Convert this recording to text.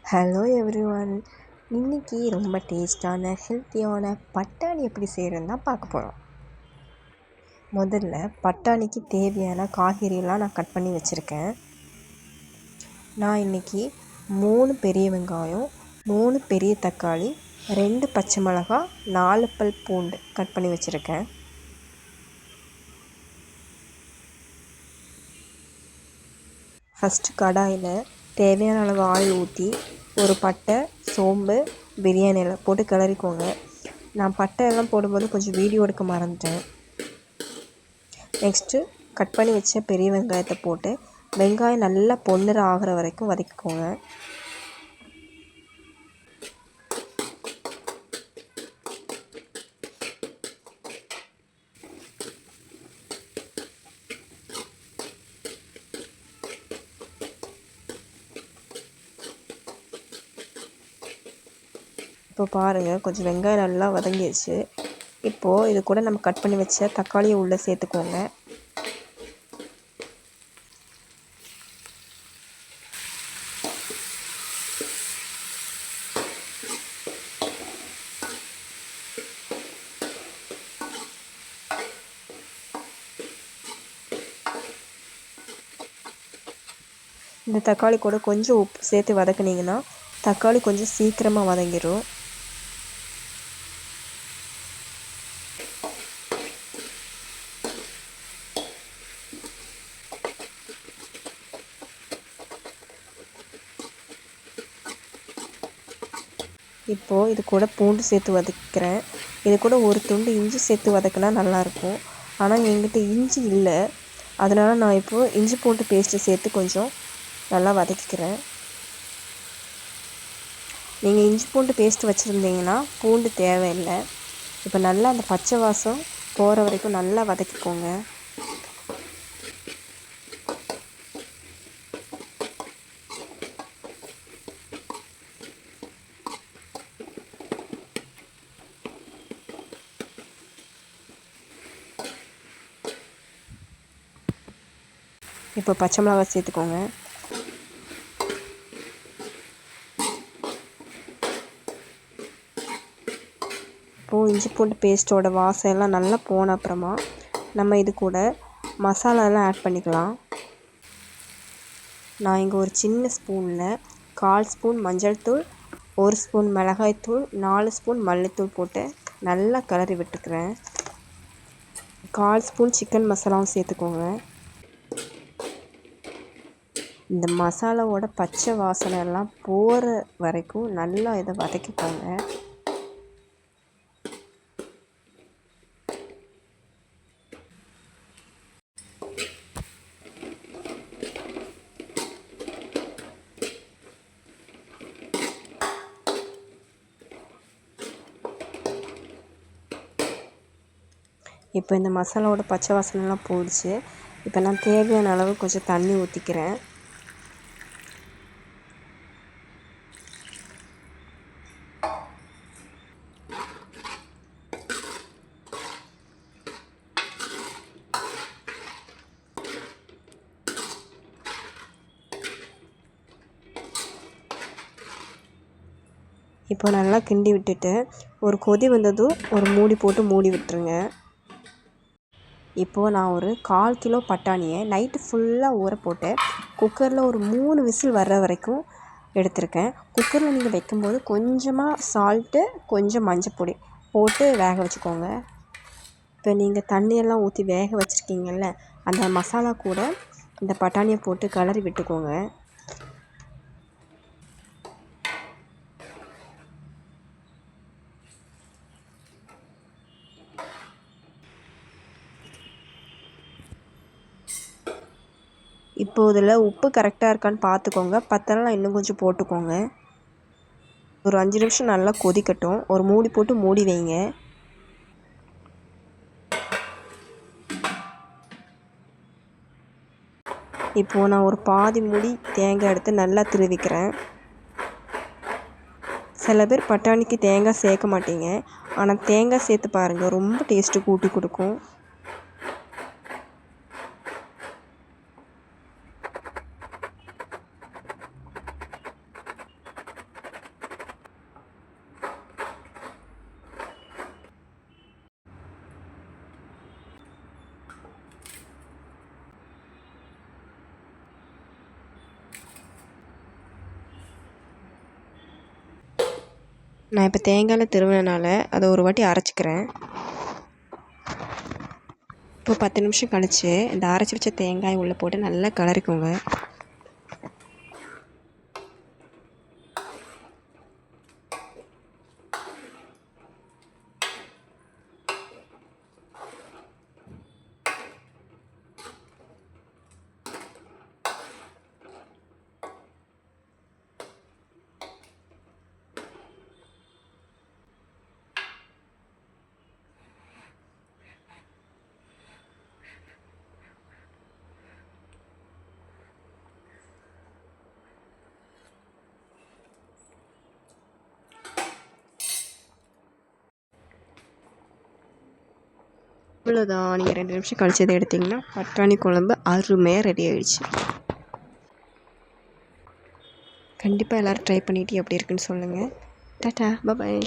Hello everyone. இன்றைக்கி ரொம்ப டேஸ்டான ஹெல்த்தியான பட்டாணி எப்படி செய்கிறதுன்னு தான் பார்க்க போகிறோம். முதல்ல பட்டாணிக்கு தேவையான காய்கறியெல்லாம் நான் கட் பண்ணி வச்சுருக்கேன். நான் இன்றைக்கி 3 பெரிய வெங்காயம், 3 பெரிய தக்காளி, 2 பச்சை மிளகாய், 4 பல் பூண்டு கட் பண்ணி வச்சுருக்கேன். ஃபஸ்ட்டு கடாயில் தேவையான அளவு ஆயில் ஊற்றி ஒரு பட்டை, சோம்பு, பிரியாணி இலை போட்டு கிளறிக்கோங்க. நான் பட்டை எல்லாம் போடும்போது கொஞ்சம் வீடியோ எடுக்க மறந்துட்டேன். நெக்ஸ்ட்டு கட் பண்ணி வச்ச பெரிய வெங்காயத்தை போட்டு வெங்காயம் நல்லா பொன்னிறம் ஆகிற வரைக்கும் வதக்கிக்கோங்க. இப்போ பாருங்கள், கொஞ்சம் வெங்காயம் நல்லா வதங்கிடுச்சு. இப்போது இது கூட நம்ம கட் பண்ணி வச்ச தக்காளியை உள்ளே சேர்த்துக்கோங்க. இந்த தக்காளி கூட கொஞ்சம் உப்பு சேர்த்து வதக்குனிங்கன்னா தக்காளி கொஞ்சம் சீக்கிரமாக வதங்கிடும். இப்போது இது கூட பூண்டு சேர்த்து வதக்கிறேன். இது கூட ஒரு துண்டு இஞ்சி சேர்த்து வதக்கினா நல்லாயிருக்கும். ஆனால் என்கிட்ட இஞ்சி இல்லை, அதனால் நான் இப்போது இஞ்சி பூண்டு பேஸ்ட்டு சேர்த்து கொஞ்சம் நல்லா வதக்கிக்கிறேன். நீங்கள் இஞ்சி பூண்டு பேஸ்ட்டு வச்சுருந்தீங்கன்னா பூண்டு தேவையில்லை. இப்போ நல்லா அந்த பச்சை வாசம் போகிற வரைக்கும் நல்லா வதக்கிக்கோங்க. இப்போ பச்சை மிளகாய் சேர்த்துக்கோங்க. இப்போது இஞ்சி பூண்டு பேஸ்ட்டோட வாசம் எல்லாம் நல்லா போன அப்புறமா நம்ம இது கூட மசாலாலாம் ஆட் பண்ணிக்கலாம். நான் இங்கே ஒரு சின்ன ஸ்பூனில் 1/4 ஸ்பூன் மஞ்சள் தூள், 1 ஸ்பூன் மிளகாய்த்தூள், 4 ஸ்பூன் மல்லித்தூள் போட்டு நல்லா கிளறி விட்டுக்கிறேன். 1/4 ஸ்பூன் சிக்கன் மசாலாவும் சேர்த்துக்கோங்க. இந்த மசாலாவோட பச்சை வாசனை எல்லாம் போகிற வரைக்கும் நல்லா இதை வதக்கிக்கோங்க. இப்போ இந்த மசாலாவோட பச்சை வாசனைலாம் போயிடுச்சு. இப்போ நான் தேவையான அளவு கொஞ்சம் தண்ணி ஊற்றிக்கிறேன். இப்போ நல்லா கிண்டி விட்டுட்டு ஒரு கொதி வந்ததும் ஒரு மூடி போட்டு மூடி விட்டுருங்க. இப்போது நான் ஒரு 1/4 கிலோ பட்டாணியை நைட்டு ஃபுல்லாக ஊற போட்டு குக்கரில் ஒரு 3 விசில் வர்ற வரைக்கும் எடுத்திருக்கேன். குக்கரில் நீங்கள் வைக்கும்போது கொஞ்சமாக சால்ட்டு, கொஞ்சம் மஞ்சப்பொடி போட்டு வேக வச்சுக்கோங்க. இப்போ நீங்கள் தண்ணியெல்லாம் ஊற்றி வேக வச்சுருக்கீங்கள்ல, அந்த மசாலா கூட இந்த பட்டாணியை போட்டு கிளறி விட்டுக்கோங்க. இப்போது இதில் உப்பு கரெக்டாக இருக்கான்னு பார்த்துக்கோங்க. பத்தலைனா இன்னும் கொஞ்சம் போட்டுக்கோங்க. ஒரு 5 நிமிஷம் நல்லா கொதிக்கட்டும். ஒரு மூடி போட்டு மூடி வைங்க. இப்போது நான் ஒரு பாதி மூடி தேங்காய் எடுத்து நல்லா திருவிக்கிறேன். சில பேர் பட்டாணிக்கு தேங்காய் சேர்க்க மாட்டீங்க, ஆனால் தேங்காய் சேர்த்து பாருங்கள், ரொம்ப டேஸ்ட்டு கூட்டி கொடுக்கும். நான் இப்போ தேங்காயில் திருவினனால அதை ஒரு வாட்டி அரைச்சிக்கிறேன். இப்போ 10 நிமிஷம் கழித்து இந்த அரைச்சி வச்ச தேங்காய் உள்ளே போட்டு நல்லா கிளறிக்கோங்க. இவ்வளோதான். நீங்கள் 2 நிமிஷம் கழிச்சு இதை எடுத்திங்கன்னா பட்டாணி குழம்பு அருமையாக ரெடி ஆகிடுச்சு. கண்டிப்பாக எல்லோரும் ட்ரை பண்ணிவிட்டு எப்படி இருக்குன்னு சொல்லுங்கள். டாட்டா, பாய்.